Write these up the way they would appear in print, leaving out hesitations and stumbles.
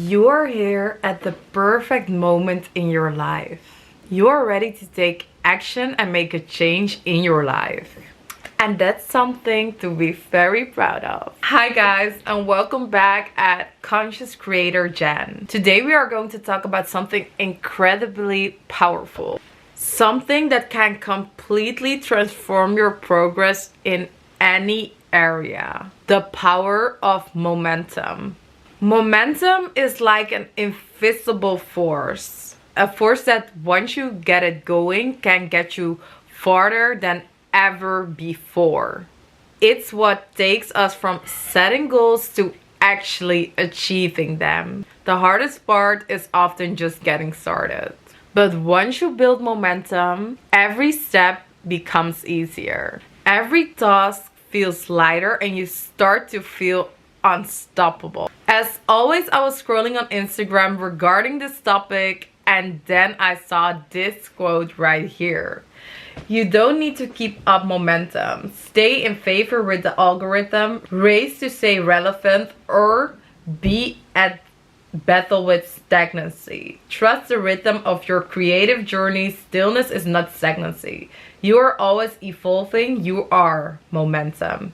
You are here at the perfect moment in your life. You are ready to take action and make a change in your life. And that's something to be very proud of. Hi guys, and welcome back at Conscious Creator Jen. Today we are going to talk about something incredibly powerful. Something that can completely transform your progress in any area. The power of momentum. Momentum is like an invisible force. A force that once you get it going can get you farther than ever before. It's what takes us from setting goals to actually achieving them. The hardest part is often just getting started. But once you build momentum, every step becomes easier. Every task feels lighter and you start to feel unstoppable. As always, I was scrolling on Instagram regarding this topic and then I saw this quote right here. You don't need to keep up momentum. Stay in favor with the algorithm, race to stay relevant, or be at battle with stagnancy. Trust the rhythm of your creative journey. Stillness is not stagnancy. You are always evolving. You are momentum.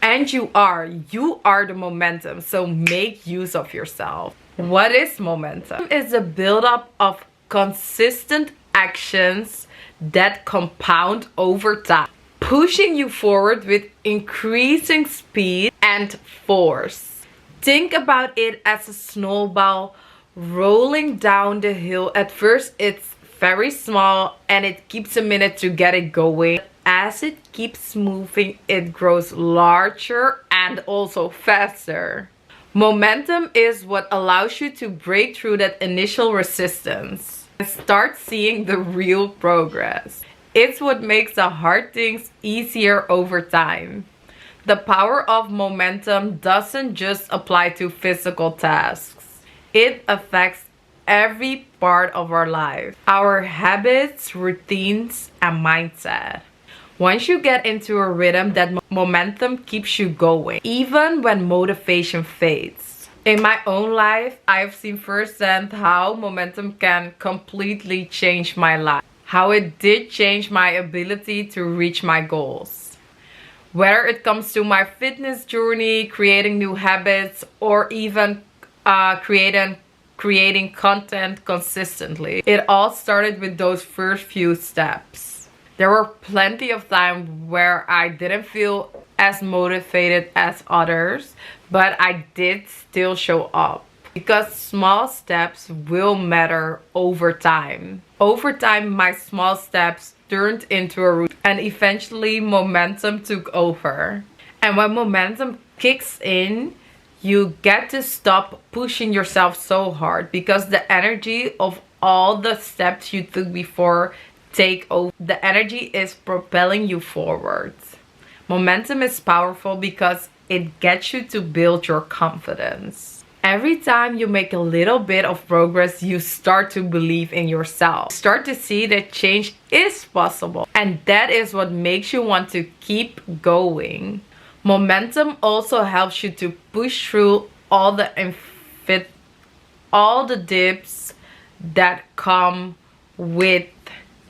And you are the momentum, so make use of yourself. What is momentum? It's a buildup of consistent actions that compound over time, pushing you forward with increasing speed and force. Think about it as a snowball rolling down the hill. At first it's very small and it keeps a minute to get it going. As it keeps moving, it grows larger and also faster. Momentum is what allows you to break through that initial resistance and start seeing the real progress. It's what makes the hard things easier over time. The power of momentum doesn't just apply to physical tasks. It affects every part of our life, our habits, routines, and mindset. Once you get into a rhythm, that momentum keeps you going, even when motivation fades. In my own life, I've seen firsthand how momentum can completely change my life. How it did change my ability to reach my goals. Whether it comes to my fitness journey, creating new habits, or even creating content consistently. It all started with those first few steps. There were plenty of times where I didn't feel as motivated as others, but I did still show up because small steps will matter over time. Over time, my small steps turned into a routine and eventually momentum took over. And when momentum kicks in, you get to stop pushing yourself so hard because the energy of all the steps you took before take over. The energy is propelling you forward. Momentum is powerful because it gets you to build your confidence. Every time you make a little bit of progress, you start to believe in yourself. Start to see that change is possible. And that is what makes you want to keep going. Momentum also helps you to push through all the dips that come with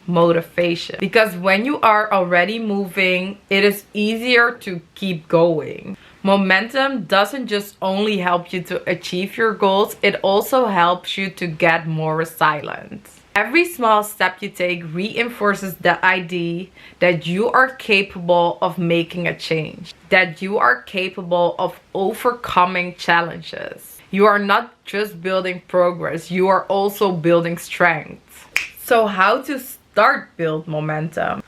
motivation, because when you are already moving, it is easier to keep going. Momentum doesn't just only help you to achieve your goals, it also helps you to get more resilient. Every small step you take reinforces the idea that you are capable of making a change, that you are capable of overcoming challenges. You are not just building progress, you are also building strength. So how to build momentum?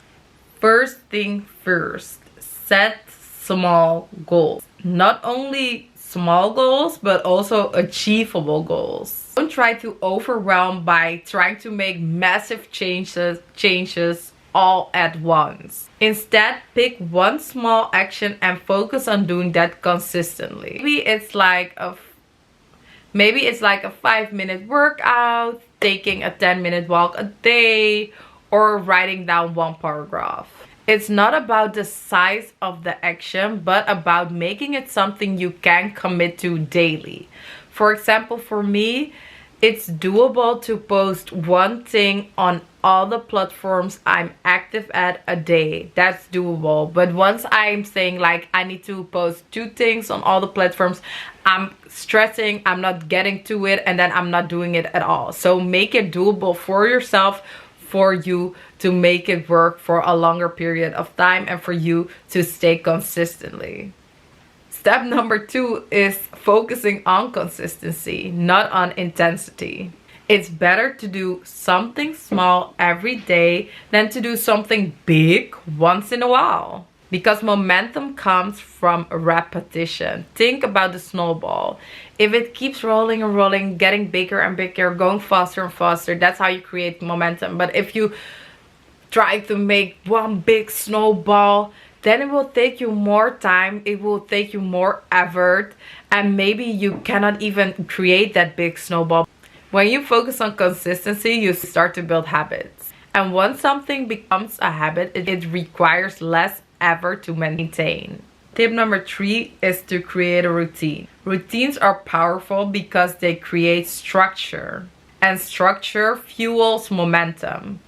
First thing first, set small goals. Not only small goals, but also achievable goals. Don't try to overwhelm by trying to make massive changes all at once. Instead, pick one small action and focus on doing that consistently. Maybe it's like a 5-minute workout, taking a 10-minute walk a day, or writing down one paragraph. It's not about the size of the action, but about making it something you can commit to daily. For example, for me, it's doable to post one thing on all the platforms I'm active at a day. That's doable. But once I'm saying like I need to post 2 things on all the platforms, I'm stressing, I'm not getting to it, and then I'm not doing it at all. So make it doable for yourself, for you to make it work for a longer period of time, and for you to stay consistently. Step number 2 is focusing on consistency, not on intensity. It's better to do something small every day than to do something big once in a while. Because momentum comes from repetition. Think about the snowball. If it keeps rolling and rolling, getting bigger and bigger, going faster and faster, that's how you create momentum. But if you try to make one big snowball, then it will take you more time, it will take you more effort, and maybe you cannot even create that big snowball. When you focus on consistency, you start to build habits. And once something becomes a habit, it requires less effort to maintain. Tip number 3 is to create a routine. Routines are powerful because they create structure, and structure fuels momentum.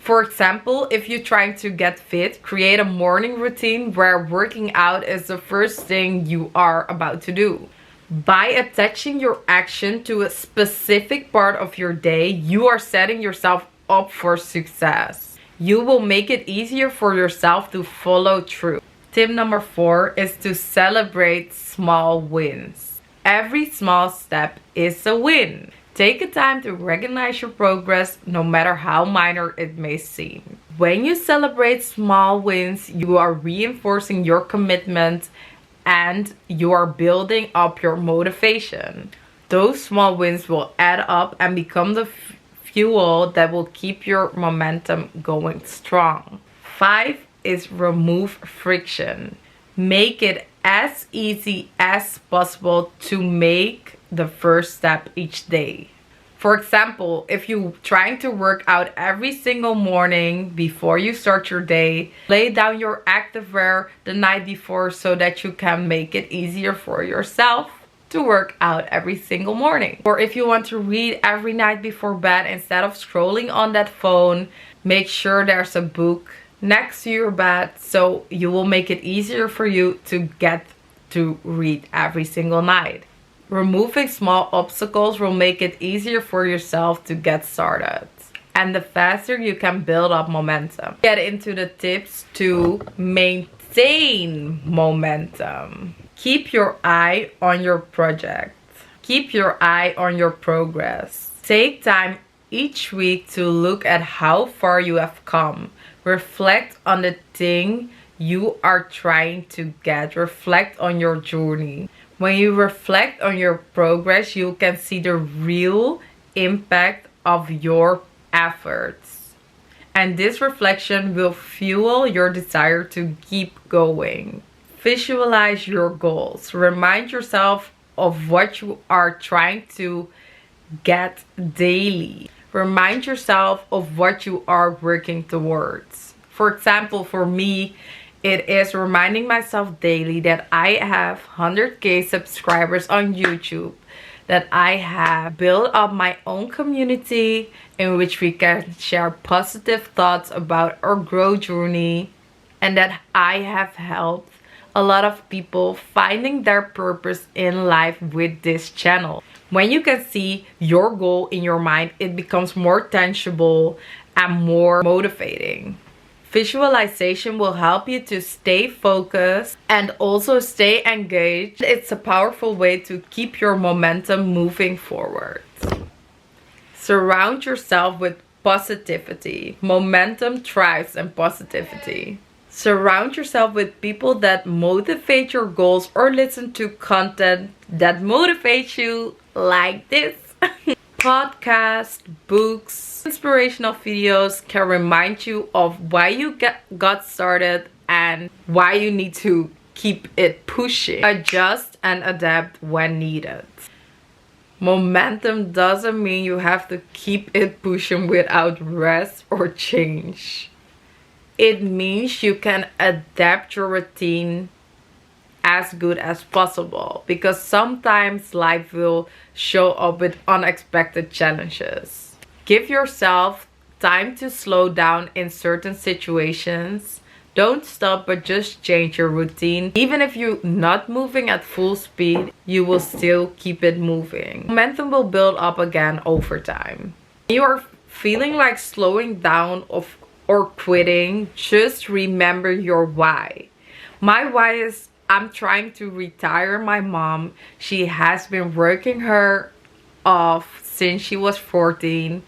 For example, if you're trying to get fit, create a morning routine where working out is the first thing you are about to do. By attaching your action to a specific part of your day, you are setting yourself up for success. You will make it easier for yourself to follow through. Tip number 4 is to celebrate small wins. Every small step is a win. Take a time to recognize your progress, no matter how minor it may seem. When you celebrate small wins, you are reinforcing your commitment and you are building up your motivation. Those small wins will add up and become the fuel that will keep your momentum going strong. 5 is remove friction. Make it as easy as possible to make the first step each day. For example, if you're trying to work out every single morning before you start your day, lay down your activewear the night before so that you can make it easier for yourself to work out every single morning. Or if you want to read every night before bed instead of scrolling on that phone, make sure there's a book next to your bed so you will make it easier for you to get to read every single night. Removing small obstacles will make it easier for yourself to get started. And the faster you can build up momentum. Get into the tips to maintain momentum. Keep your eye on your project. Keep your eye on your progress. Take time each week to look at how far you have come. Reflect on the thing you are trying to get. Reflect on your journey. When you reflect on your progress, you can see the real impact of your efforts. And this reflection will fuel your desire to keep going. Visualize your goals. Remind yourself of what you are trying to get daily. Remind yourself of what you are working towards. For example, for me, it is reminding myself daily that I have 100k subscribers on YouTube, that I have built up my own community in which we can share positive thoughts about our growth journey, and that I have helped a lot of people finding their purpose in life with this channel. When you can see your goal in your mind, it becomes more tangible and more motivating. Visualization will help you to stay focused and also stay engaged. It's a powerful way to keep your momentum moving forward. Surround yourself with positivity. Momentum thrives in positivity. Surround yourself with people that motivate your goals, or listen to content that motivates you, like this. Podcasts, books, inspirational videos can remind you of why you got started and why you need to keep it pushing. Adjust and adapt when needed. Momentum doesn't mean you have to keep it pushing without rest or change. It means you can adapt your routine as good as possible, because sometimes life will show up with unexpected challenges. Give yourself time to slow down in certain situations. Don't stop, but just change your routine. Even if you're not moving at full speed, you will still keep it moving. Momentum will build up again over time. You are feeling like slowing down or quitting, just remember your why. My why is I'm trying to retire my mom. She has been working her off since she was 14.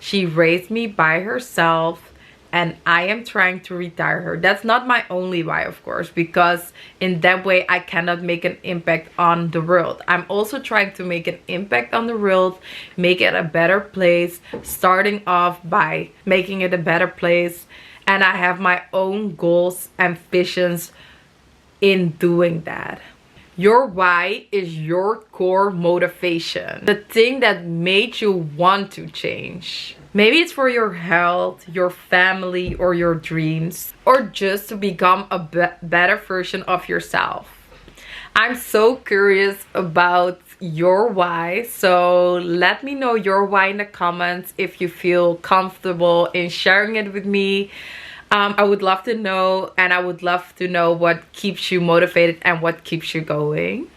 She raised me by herself, and I am trying to retire her. That's not my only why, of course, because in that way I cannot make an impact on the world. I'm also trying to make an impact on the world, make it a better place, starting off by making it a better place. And I have my own goals and visions in doing that. Your why is your core motivation, the thing that made you want to change. Maybe it's for your health, your family, or your dreams, or just to become a better version of yourself. I'm so curious about your why, so let me know your why in the comments if you feel comfortable in sharing it with me. I would love to know, and I would love to know what keeps you motivated and what keeps you going.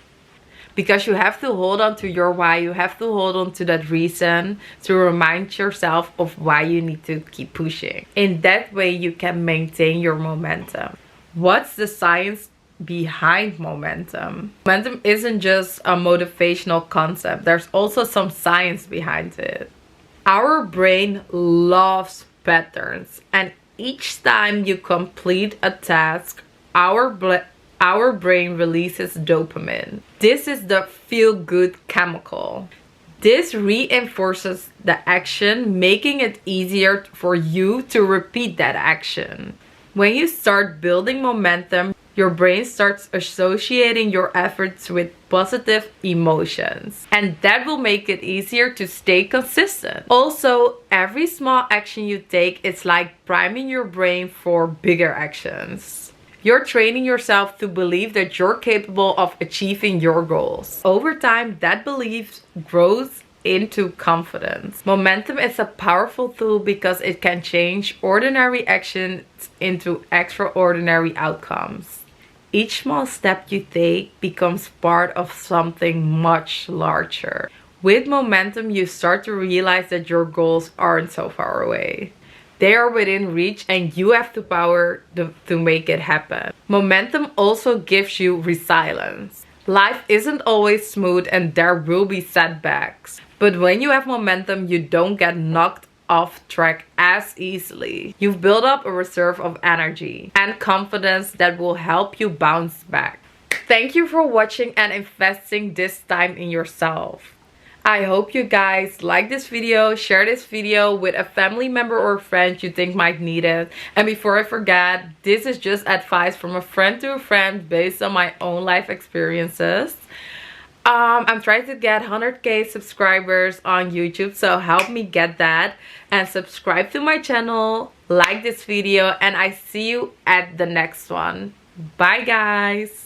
Because you have to hold on to your why. You have to hold on to that reason to remind yourself of why you need to keep pushing. In that way, you can maintain your momentum. What's the science behind momentum? Momentum isn't just a motivational concept. There's also some science behind it. Our brain loves patterns, and each time you complete a task, our brain releases dopamine. This is the feel-good chemical. This reinforces the action, making it easier for you to repeat that action. When you start building momentum, your brain starts associating your efforts with positive emotions, and that will make it easier to stay consistent. Also, every small action you take is like priming your brain for bigger actions. You're training yourself to believe that you're capable of achieving your goals. Over time, that belief grows into confidence. Momentum is a powerful tool because it can change ordinary actions into extraordinary outcomes. Each small step you take becomes part of something much larger. With momentum, you start to realize that your goals aren't so far away. They are within reach, and you have the power to make it happen. Momentum also gives you resilience. Life isn't always smooth and there will be setbacks. But when you have momentum, you don't get knocked off track as easily. You've built up a reserve of energy and confidence that will help you bounce back. Thank you for watching and investing this time in yourself. I hope you guys like this video. Share this video with a family member or friend you think might need it. And before I forget, this is just advice from a friend to a friend based on my own life experiences. I'm trying to get 100k subscribers on YouTube, so help me get that. And subscribe to my channel, like this video, and I see you at the next one. Bye guys.